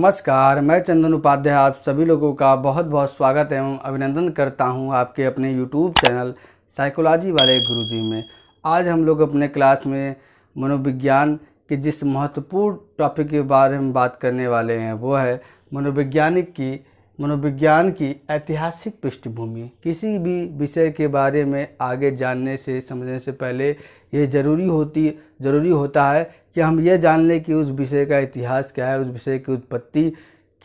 नमस्कार, मैं चंदन उपाध्याय आप सभी लोगों का बहुत बहुत स्वागत एवं अभिनंदन करता हूं आपके अपने YouTube चैनल साइकोलॉजी वाले गुरुजी में। आज हम लोग अपने क्लास में मनोविज्ञान के जिस महत्वपूर्ण टॉपिक के बारे में बात करने वाले हैं वो है मनोविज्ञान की ऐतिहासिक पृष्ठभूमि। किसी भी विषय के बारे में आगे जानने से समझने से पहले ये ज़रूरी होता है कि हम ये जान लें कि उस विषय का इतिहास क्या है, उस विषय की उत्पत्ति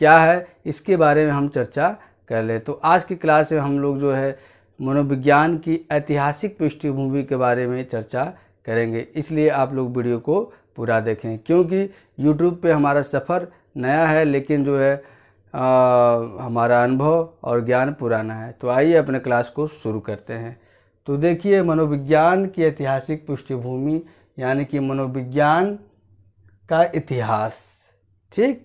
क्या है, इसके बारे में हम चर्चा कर लें। तो आज की क्लास में हम लोग जो है मनोविज्ञान की ऐतिहासिक पृष्ठभूमि के बारे में चर्चा करेंगे। इसलिए आप लोग वीडियो को पूरा देखें, क्योंकि YouTube पे हमारा सफ़र नया है लेकिन जो है हमारा अनुभव और ज्ञान पुराना है। तो आइए अपने क्लास को शुरू करते हैं। तो देखिए, मनोविज्ञान की ऐतिहासिक पृष्ठभूमि यानी कि मनोविज्ञान का इतिहास। ठीक,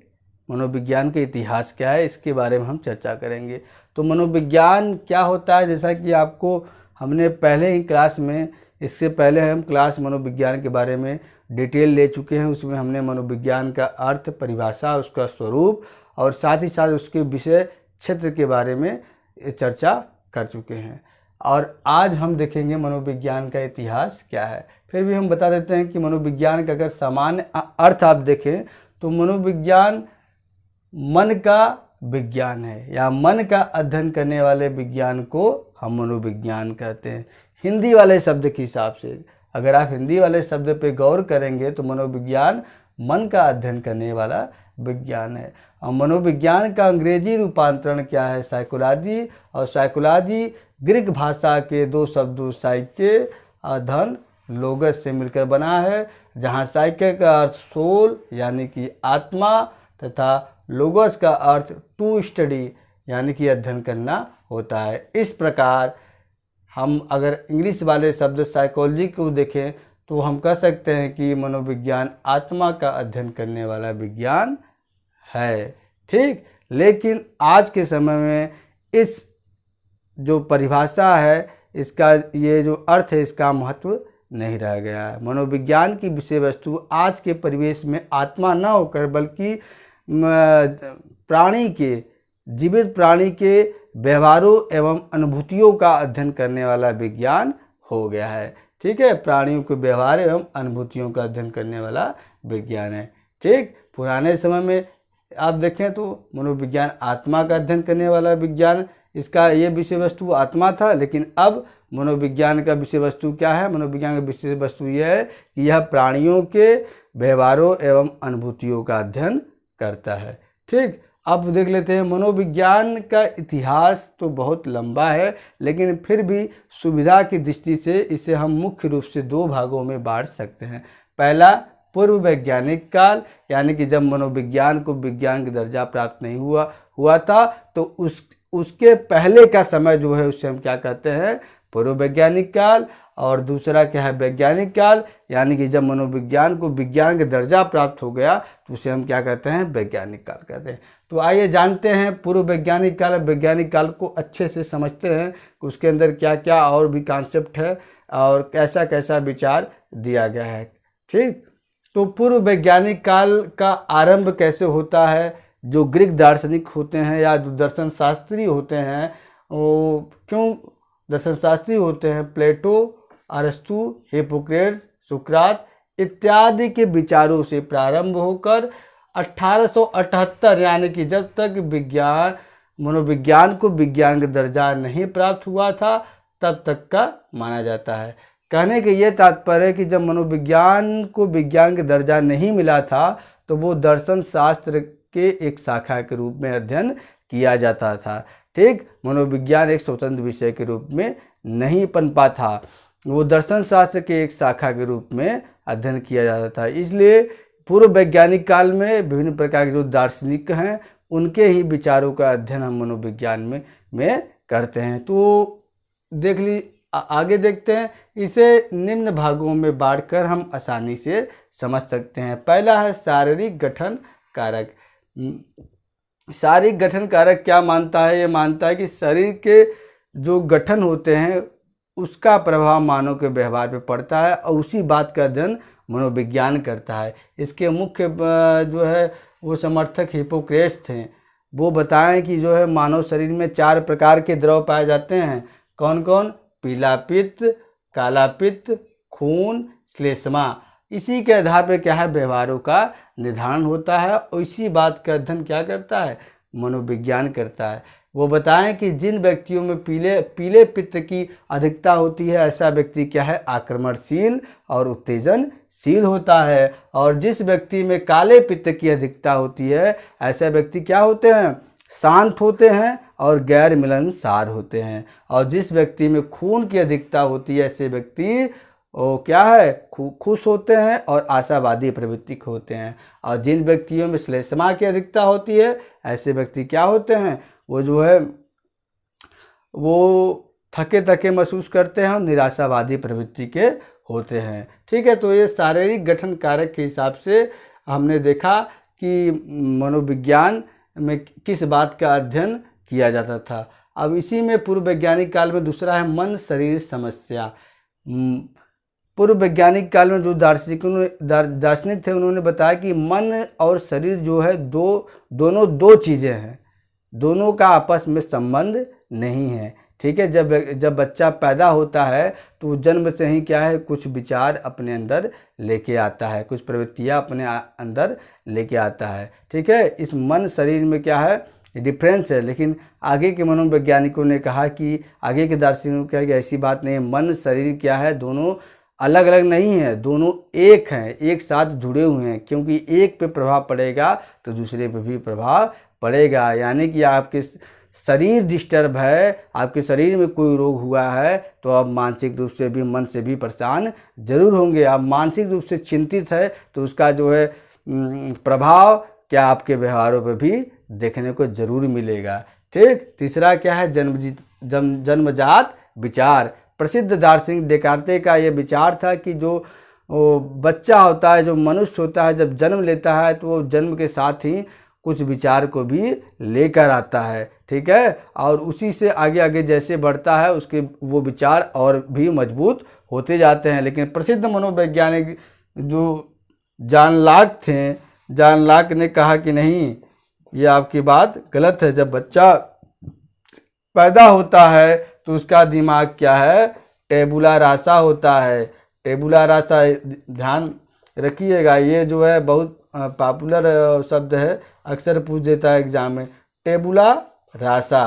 मनोविज्ञान का इतिहास क्या है इसके बारे में हम चर्चा करेंगे। तो मनोविज्ञान क्या होता है, जैसा कि आपको हमने पहले ही क्लास में, इससे पहले हम क्लास मनोविज्ञान के बारे में डिटेल ले चुके हैं। उसमें हमने मनोविज्ञान का अर्थ, परिभाषा, उसका स्वरूप और साथ ही साथ उसके विषय क्षेत्र के बारे में चर्चा कर चुके हैं। और आज हम देखेंगे मनोविज्ञान का इतिहास क्या है। फिर भी हम बता देते हैं कि मनोविज्ञान का अगर सामान्य अर्थ आप देखें तो मनोविज्ञान मन का विज्ञान है या मन का अध्ययन करने वाले विज्ञान को हम मनोविज्ञान कहते हैं। हिंदी वाले शब्द के हिसाब से अगर आप हिंदी वाले शब्द पे गौर करेंगे तो मनोविज्ञान मन का अध्ययन करने वाला विज्ञान है। और मनोविज्ञान का अंग्रेजी रूपांतरण क्या है, साइकोलॉजी। और साइकोलॉजी ग्रीक भाषा के दो शब्दों साइके और धन लोगस से मिलकर बना है, जहाँ साइके का अर्थ सोल यानी कि आत्मा तथा लोगस का अर्थ टू स्टडी यानी कि अध्ययन करना होता है। इस प्रकार हम अगर इंग्लिश वाले शब्द साइकोलॉजी को देखें तो हम कह सकते हैं कि मनोविज्ञान आत्मा का अध्ययन करने वाला विज्ञान है। ठीक, लेकिन आज के समय में इस जो परिभाषा है, इसका ये जो अर्थ है, इसका महत्व नहीं रह गया है। मनोविज्ञान की विषय वस्तु आज के परिवेश में आत्मा न होकर बल्कि जीवित प्राणी के व्यवहारों एवं अनुभूतियों का अध्ययन करने वाला विज्ञान हो गया है। ठीक है, प्राणियों के व्यवहार एवं अनुभूतियों का अध्ययन करने वाला विज्ञान है। ठीक, पुराने समय में आप देखें तो मनोविज्ञान आत्मा का अध्ययन करने वाला विज्ञान, इसका ये विषय वस्तु आत्मा था। लेकिन अब मनोविज्ञान का विषय वस्तु क्या है, मनोविज्ञान का विषय वस्तु यह है कि यह प्राणियों के व्यवहारों एवं अनुभूतियों का अध्ययन करता है। ठीक, अब देख लेते हैं मनोविज्ञान का इतिहास तो बहुत लंबा है, लेकिन फिर भी सुविधा की दृष्टि से इसे हम मुख्य रूप से दो भागों में बांट सकते हैं। पहला पूर्व वैज्ञानिक काल, यानी कि जब मनोविज्ञान को विज्ञान का दर्जा प्राप्त नहीं हुआ था, तो उसके पहले का समय जो है उसे हम क्या कहते हैं, पूर्व वैज्ञानिक काल। और दूसरा क्या है, वैज्ञानिक काल, यानी कि जब मनोविज्ञान को विज्ञान का दर्जा प्राप्त हो गया तो उसे हम क्या कहते हैं, वैज्ञानिक काल कहते हैं। तो आइए जानते हैं पूर्व वैज्ञानिक काल और वैज्ञानिक काल को अच्छे से समझते हैं कि उसके अंदर क्या क्या और भी कॉन्सेप्ट है और कैसा कैसा विचार दिया गया है। ठीक, तो पूर्व वैज्ञानिक काल का आरंभ कैसे होता है। जो ग्रीक दार्शनिक होते हैं या जो दर्शन शास्त्री होते हैं, वो क्यों दर्शन शास्त्री होते हैं, प्लेटो, अरस्तु, हिप्पोक्रेट्स, सुकरात इत्यादि के विचारों से प्रारंभ होकर 1878 यानी कि जब तक मनोविज्ञान को विज्ञान का दर्जा नहीं प्राप्त हुआ था तब तक का माना जाता है। कहने के ये तात्पर्य है कि जब मनोविज्ञान को विज्ञान का दर्जा नहीं मिला था तो वो दर्शन शास्त्र के एक शाखा के रूप में अध्ययन किया जाता था। ठीक, मनोविज्ञान एक स्वतंत्र विषय के रूप में नहीं पनपा था, वो दर्शन शास्त्र के एक शाखा के रूप में अध्ययन किया जाता था। इसलिए पूर्व वैज्ञानिक काल में विभिन्न प्रकार के जो दार्शनिक हैं उनके ही विचारों का अध्ययन हम मनोविज्ञान में करते हैं। तो आगे देखते हैं, इसे निम्न भागों में बांटकर हम आसानी से समझ सकते हैं। पहला है शारीरिक गठन कारक। शारीरिक गठन कारक क्या मानता है, ये मानता है कि शरीर के जो गठन होते हैं उसका प्रभाव मानव के व्यवहार पे पड़ता है और उसी बात का अध्ययन मनोविज्ञान करता है। इसके मुख्य जो है वो समर्थक हिपोक्रेट्स थे, वो बताएं कि जो है मानव शरीर में 4 प्रकार के द्रव पाए जाते हैं। कौन कौन? पीला पित्त, काला पित्त, खून, श्लेष्मा। इसी के आधार पर क्या है व्यवहारों का निर्धारण होता है, और इसी बात का अध्ययन क्या करता है? मनोविज्ञान करता है। वो बताएं कि जिन व्यक्तियों में पीले पित्त की अधिकता होती है, ऐसा व्यक्ति क्या है? आक्रमणशील और उत्तेजनशील होता है। और जिस व्यक्ति में काले पित्त की अधिकता होती है, ऐसे व्यक्ति क्या होते हैं? शांत होते हैं और गैर मिलनसार होते हैं। और जिस व्यक्ति में खून की अधिकता होती है, ऐसे व्यक्ति वो क्या है? खुश होते हैं और आशावादी प्रवृत्ति के होते हैं। और जिन व्यक्तियों में श्लेष्मा की अधिकता होती है, ऐसे व्यक्ति क्या होते हैं? वो जो है वो थके थके महसूस करते हैं और निराशावादी प्रवृत्ति के होते हैं। ठीक है, तो ये शारीरिक गठन कारक के हिसाब से हमने देखा कि मनोविज्ञान में किस बात का अध्ययन किया जाता था। अब इसी में पूर्व वैज्ञानिक काल में दूसरा है मन शरीर समस्या। पूर्व वैज्ञानिक काल में जो दार्शनिक थे, उन्होंने बताया कि मन और शरीर जो है दोनों दो चीज़ें हैं, दोनों का आपस में संबंध नहीं है। ठीक है, जब बच्चा पैदा होता है तो वो जन्म से ही क्या है? कुछ विचार अपने अंदर लेके आता है, कुछ प्रवृत्तियाँ अपने अंदर लेके आता है। ठीक है, इस मन शरीर में क्या है? डिफरेंस है। लेकिन आगे के मनोवैज्ञानिकों ने कहा कि आगे के दार्शनिकों ने कहा कि ऐसी बात नहीं है, मन शरीर क्या है? दोनों अलग अलग नहीं है, दोनों एक हैं, एक साथ जुड़े हुए हैं। क्योंकि एक पे प्रभाव पड़ेगा तो दूसरे पे भी प्रभाव पड़ेगा। यानी कि आपके शरीर डिस्टर्ब है, आपके शरीर में कोई रोग हुआ है, तो आप मानसिक रूप से भी मन से भी परेशान जरूर होंगे। आप मानसिक रूप से चिंतित है तो उसका जो है प्रभाव क्या आपके व्यवहारों पे भी देखने को जरूर मिलेगा। ठीक, तीसरा क्या है? जन्मजात विचार। प्रसिद्ध दार्शनिक डेकार्ते का ये विचार था कि जो बच्चा होता है, जो मनुष्य होता है, जब जन्म लेता है तो वो जन्म के साथ ही कुछ विचार को भी लेकर आता है। ठीक है, और उसी से आगे आगे जैसे बढ़ता है उसके वो विचार और भी मजबूत होते जाते हैं। लेकिन प्रसिद्ध मनोवैज्ञानिक जो जॉन लॉक थे, जॉन लॉक ने कहा कि नहीं, ये आपकी बात गलत है। जब बच्चा पैदा होता है तो उसका दिमाग क्या है? टेबुला रासा होता है। टेबुला रासा, ध्यान रखिएगा, ये जो है बहुत पॉपुलर शब्द है, अक्सर पूछ देता है एग्जाम में, टेबुला रासा।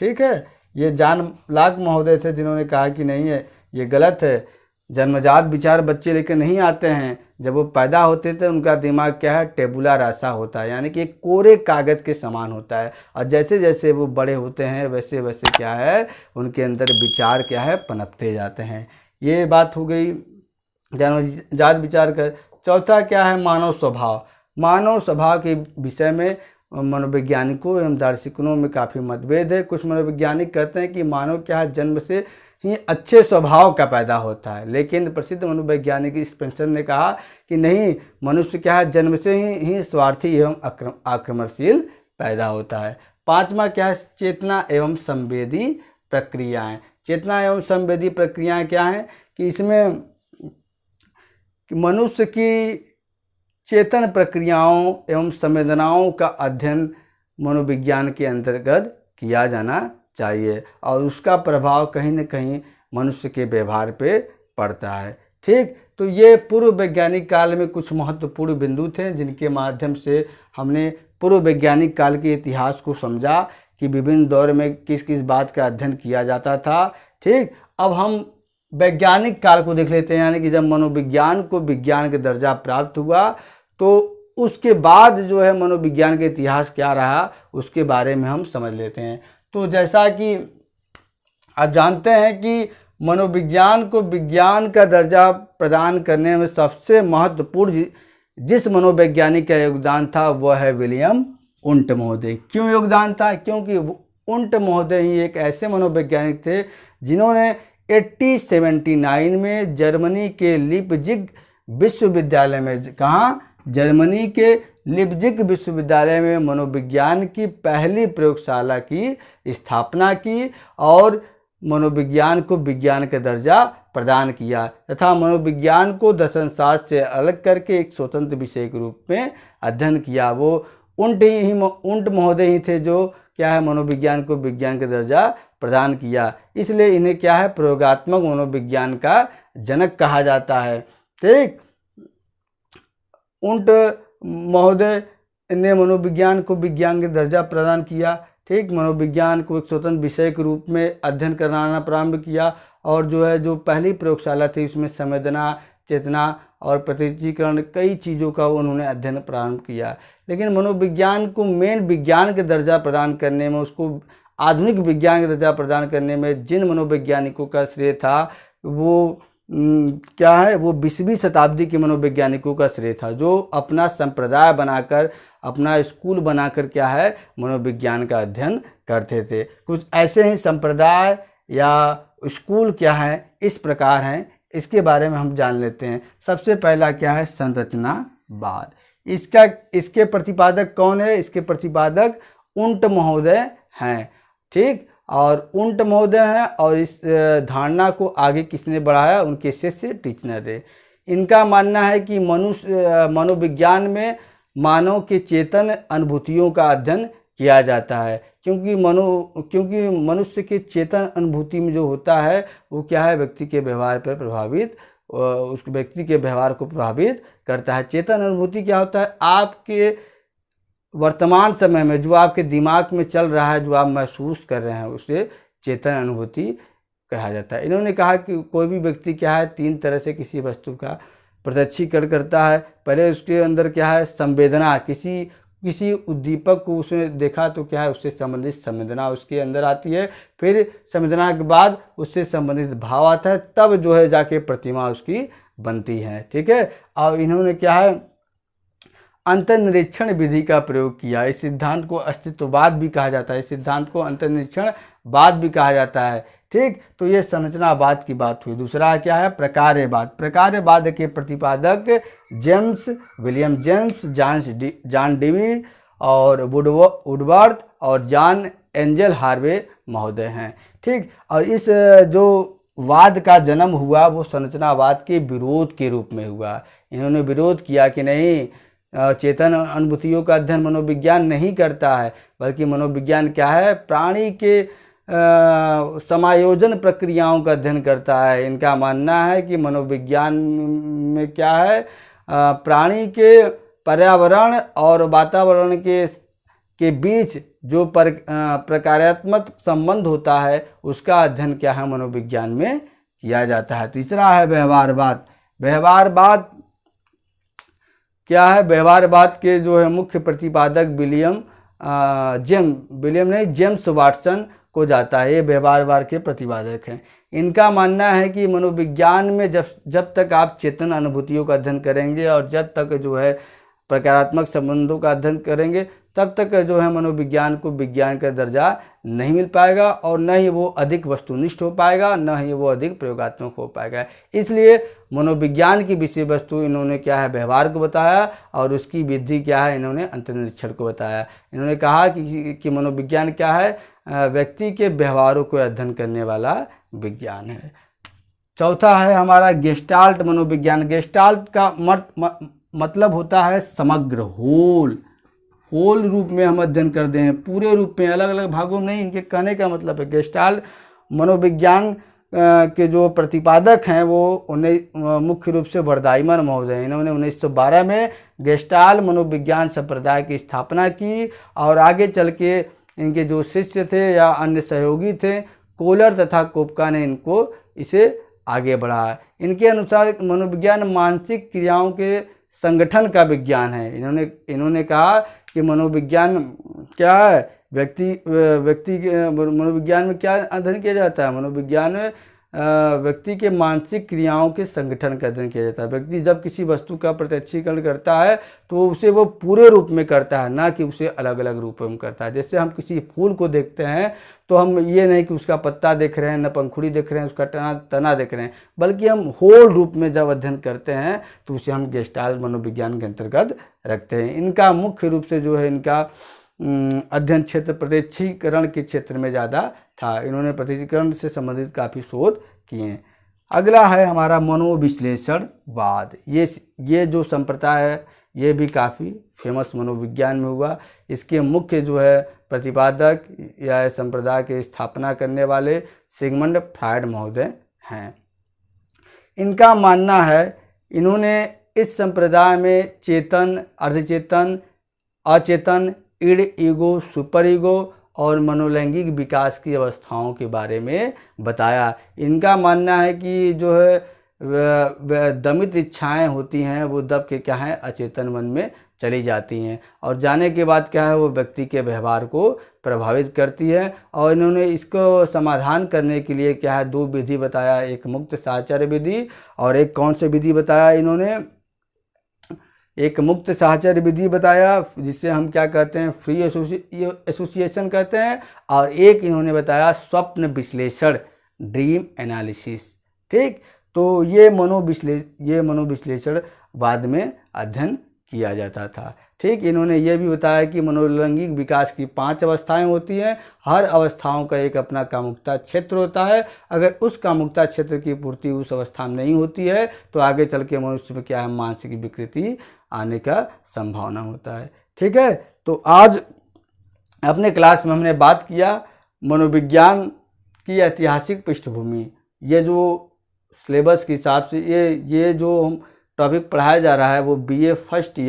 ठीक है, ये जॉन लॉक महोदय थे जिन्होंने कहा कि नहीं है, ये गलत है। जन्मजात विचार बच्चे लेकर नहीं आते हैं, जब वो पैदा होते थे उनका दिमाग क्या है? टेबुला रासा होता है, यानी कि एक कोरे कागज के समान होता है। और जैसे जैसे वो बड़े होते हैं वैसे वैसे क्या है? उनके अंदर विचार क्या है? पनपते जाते हैं। ये बात हो गई जन्मजात विचार का। चौथा क्या है? मानव स्वभाव। मानव स्वभाव के विषय में मनोवैज्ञानिकों एवं दार्शनिकों में काफ़ी मतभेद है। कुछ मनोवैज्ञानिक कहते हैं कि मानव क्या है? जन्म से ही अच्छे स्वभाव का पैदा होता है। लेकिन प्रसिद्ध मनोवैज्ञानिक स्पेंसर ने कहा कि नहीं, मनुष्य क्या है? जन्म से ही स्वार्थी एवं आक्रमणशील पैदा होता है। पांचवा क्या है? चेतना एवं संवेदी प्रक्रियाएं। चेतना एवं संवेदी प्रक्रियाएं क्या हैं? कि इसमें मनुष्य की चेतन प्रक्रियाओं एवं संवेदनाओं का अध्ययन मनोविज्ञान के अंतर्गत किया जाना चाहिए, और उसका प्रभाव कहीं न कहीं मनुष्य के व्यवहार पे पड़ता है। ठीक, तो ये पूर्व वैज्ञानिक काल में कुछ महत्वपूर्ण बिंदु थे जिनके माध्यम से हमने पूर्व वैज्ञानिक काल के इतिहास को समझा कि विभिन्न दौर में किस किस बात का अध्ययन किया जाता था। ठीक, अब हम वैज्ञानिक काल को देख लेते हैं, यानी कि जब मनोविज्ञान को विज्ञान का दर्जा प्राप्त हुआ तो उसके बाद जो है मनोविज्ञान का इतिहास क्या रहा उसके बारे में हम समझ लेते हैं। तो जैसा कि आप जानते हैं कि मनोविज्ञान को विज्ञान का दर्जा प्रदान करने में सबसे महत्वपूर्ण जिस मनोवैज्ञानिक का योगदान था वह है विलियम उंट महोदय। क्यों योगदान था? क्योंकि उंट महोदय ही एक ऐसे मनोवैज्ञानिक थे जिन्होंने 1879 में जर्मनी के लिपजिग विश्वविद्यालय में, कहाँ? जर्मनी के लिपजिग विश्वविद्यालय में मनोविज्ञान की पहली प्रयोगशाला की स्थापना की और मनोविज्ञान को विज्ञान का दर्जा प्रदान किया तथा मनोविज्ञान को दर्शन शास्त्र से अलग करके एक स्वतंत्र विषय के रूप में अध्ययन किया। वो उंट महोदय ही थे जो क्या है मनोविज्ञान को विज्ञान का दर्जा प्रदान किया। इसलिए इन्हें क्या है प्रयोगात्मक मनोविज्ञान का जनक कहा जाता है। ठीक, उंट महोदय ने मनोविज्ञान को विज्ञान का दर्जा प्रदान किया। ठीक, मनोविज्ञान को एक स्वतंत्र विषय के रूप में अध्ययन कराना प्रारंभ किया और जो पहली प्रयोगशाला थी उसमें संवेदना, चेतना और प्रतिचीकरण कई चीज़ों का उन्होंने अध्ययन प्रारंभ किया। लेकिन मनोविज्ञान को मेन विज्ञान का दर्जा प्रदान करने में, उसको आधुनिक विज्ञान का दर्जा प्रदान करने में जिन मनोवैज्ञानिकों का श्रेय था वो क्या है, वो 20वीं शताब्दी के मनोवैज्ञानिकों का श्रेय था जो अपना संप्रदाय बनाकर, अपना स्कूल बनाकर क्या है मनोविज्ञान का अध्ययन करते थे। कुछ ऐसे ही संप्रदाय या स्कूल क्या है इस प्रकार हैं, इसके बारे में हम जान लेते हैं। सबसे पहला क्या है संरचनावाद। इसके प्रतिपादक कौन है? इसके प्रतिपादक उंट महोदय हैं। ठीक, और उंट महोदय हैं और इस धारणा को आगे किसने बढ़ाया? उनके शिष्य टिचनर रे। इनका मानना है कि मनोविज्ञान में मानव के चेतन अनुभूतियों का अध्ययन किया जाता है, क्योंकि मनुष्य के चेतन अनुभूति में जो होता है वो क्या है व्यक्ति के व्यवहार पर प्रभावित, उस व्यक्ति के व्यवहार को प्रभावित करता है। चेतन अनुभूति क्या होता है? आपके वर्तमान समय में जो आपके दिमाग में चल रहा है, जो आप महसूस कर रहे हैं, उसे चेतन अनुभूति कहा जाता है। इन्होंने कहा कि कोई भी व्यक्ति क्या है 3 तरह से किसी वस्तु का प्रत्यक्षीकरण करता है। पहले उसके अंदर क्या है संवेदना, किसी उद्दीपक को उसने देखा तो क्या है उससे संबंधित संवेदना उसके अंदर आती है। फिर संवेदना के बाद उससे संबंधित भाव आता है, तब जो है जाके प्रतिमा उसकी बनती है। ठीक है, और इन्होंने क्या है अंतर्निरीक्षण विधि का प्रयोग किया। इस सिद्धांत को अस्तित्ववाद भी कहा जाता है, इस सिद्धांत को अंतर्निरीक्षणवाद भी कहा जाता है। ठीक, तो ये संरचनावाद की बात हुई। दूसरा क्या है प्रकार्यवाद। प्रकार्यवाद के प्रतिपादक विलियम जेम्स, जॉन डेवी और वुडवर्थ और जॉन एंजल हार्वे महोदय हैं। ठीक, और इस जो वाद का जन्म हुआ वो संरचनावाद के विरोध के रूप में हुआ। इन्होंने विरोध किया कि नहीं, चेतन अनुभूतियों का अध्ययन मनोविज्ञान नहीं करता है, बल्कि मनोविज्ञान क्या है प्राणी के समायोजन प्रक्रियाओं का अध्ययन करता है। इनका मानना है कि मनोविज्ञान में क्या है प्राणी के पर्यावरण और वातावरण के बीच जो प्रकार्यात्मक संबंध होता है उसका अध्ययन क्या है मनोविज्ञान में किया जाता है। तीसरा है व्यवहारवाद। व्यवहारवाद क्या है? व्यवहारवाद के जो है मुख्य प्रतिपादक जेम्स वाटसन को जाता है। ये व्यवहारवाद के प्रतिपादक हैं। इनका मानना है कि मनोविज्ञान में जब तक आप चेतन अनुभूतियों का अध्ययन करेंगे और जब तक जो है प्रकारात्मक संबंधों का अध्ययन करेंगे तब तक जो है मनोविज्ञान को विज्ञान का दर्जा नहीं मिल पाएगा और न ही वो अधिक वस्तुनिष्ठ हो पाएगा, न ही वो अधिक प्रयोगात्मक हो पाएगा। इसलिए मनोविज्ञान की विषय वस्तु इन्होंने क्या है व्यवहार को बताया और उसकी विधि क्या है इन्होंने अंतर्निरीक्षण को बताया। इन्होंने कहा कि मनोविज्ञान क्या है व्यक्ति के व्यवहारों को अध्ययन करने वाला विज्ञान है। चौथा है हमारा गेस्टाल्ट मनोविज्ञान। गेस्टाल्ट का मतलब होता है समग्र, होल रूप में हम अध्ययन करते हैं, पूरे रूप में, अलग अलग भागों में नहीं। इनके कहने का मतलब है गेस्टाल्ट मनोविज्ञान के जो प्रतिपादक हैं वो मुख्य रूप से वर्दाइमन महोदय हैं। इन्होंने 1912 में गेस्टाल्ट मनोविज्ञान संप्रदाय की स्थापना की और आगे चल के इनके जो शिष्य थे या अन्य सहयोगी थे कोलर तथा कोपका ने इसे आगे बढ़ाया। इनके अनुसार मनोविज्ञान मानसिक क्रियाओं के संगठन का विज्ञान है। इन्होंने कहा कि मनोविज्ञान क्या है व्यक्ति के मनोविज्ञान में क्या अध्ययन किया जाता है? मनोविज्ञान में व्यक्ति के मानसिक क्रियाओं के संगठन का अध्ययन किया जाता है। व्यक्ति जब किसी वस्तु का प्रत्यक्षीकरण करता है तो उसे वो पूरे रूप में करता है, ना कि उसे अलग अलग रूपों में करता है। जैसे हम किसी फूल को देखते हैं तो हम ये नहीं कि उसका पत्ता देख रहे हैं, न पंखुड़ी देख रहे हैं, उसका तना देख रहे हैं, बल्कि हम होल रूप में जब अध्ययन करते हैं तो उसे हम गेस्टाल्ट मनोविज्ञान के अंतर्गत रखते हैं। इनका मुख्य रूप से जो है इनका अध्ययन क्षेत्र प्रत्यक्षीकरण के क्षेत्र में ज़्यादा था। इन्होंने प्रत्यक्षीकरण से संबंधित काफ़ी शोध किए हैं। अगला है हमारा मनोविश्लेषणवाद। ये जो संप्रदाय है ये भी काफ़ी फेमस मनोविज्ञान में हुआ। इसके मुख्य जो है प्रतिपादक या संप्रदाय की स्थापना करने वाले सिगमंड फ्रायड महोदय हैं। इनका मानना है, इन्होंने इस संप्रदाय में चेतन, अर्धचेतन, अचेतन, इड, ईगो, सुपर ईगो और मनोलैंगिक विकास की अवस्थाओं के बारे में बताया। इनका मानना है कि जो है दमित इच्छाएं होती हैं वो दब के क्या है अचेतन मन में चली जाती हैं और जाने के बाद क्या है वो व्यक्ति के व्यवहार को प्रभावित करती है। और इन्होंने इसको समाधान करने के लिए क्या है 2 विधि बताया, एक मुक्त साहचर्य विधि और एक कौन सी विधि बताया इन्होंने, एक मुक्त साहचर्य विधि बताया जिसे हम क्या कहते हैं फ्री एसोसिएशन कहते हैं, और एक इन्होंने बताया स्वप्न विश्लेषण, ड्रीम एनालिसिस। ठीक, तो ये मनोविश्लेषण बाद में अध्ययन किया जाता था। ठीक, इन्होंने ये भी बताया कि मनोलैंगिक विकास की 5 अवस्थाएं होती हैं। हर अवस्थाओं का एक अपना कामुकता क्षेत्र होता है। अगर उस कामुकता क्षेत्र की पूर्ति उस अवस्था में नहीं होती है तो आगे चल के मनुष्य में क्या है मानसिक विकृति आने का संभावना होता है। ठीक है, तो आज अपने क्लास में हमने बात किया मनोविज्ञान की ऐतिहासिक पृष्ठभूमि। ये जो सिलेबस के हिसाब से ये जो हम टॉपिक पढ़ाया जा रहा है वो बीए फर्स्ट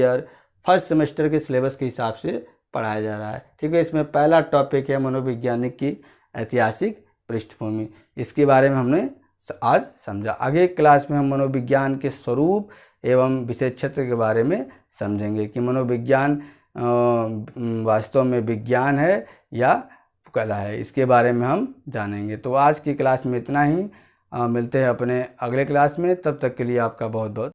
सेमेस्टर के सिलेबस के हिसाब से पढ़ाया जा रहा है। ठीक है, इसमें पहला टॉपिक है मनोवैज्ञानिक की ऐतिहासिक पृष्ठभूमि। इसके बारे में हमने आज समझा। आगे क्लास में हम मनोविज्ञान के स्वरूप एवं विषय क्षेत्र के बारे में समझेंगे कि मनोविज्ञान वास्तव में विज्ञान है या कला है, इसके बारे में हम जानेंगे। तो आज की क्लास में इतना ही, मिलते हैं अपने अगले क्लास में। तब तक के लिए आपका बहुत बहुत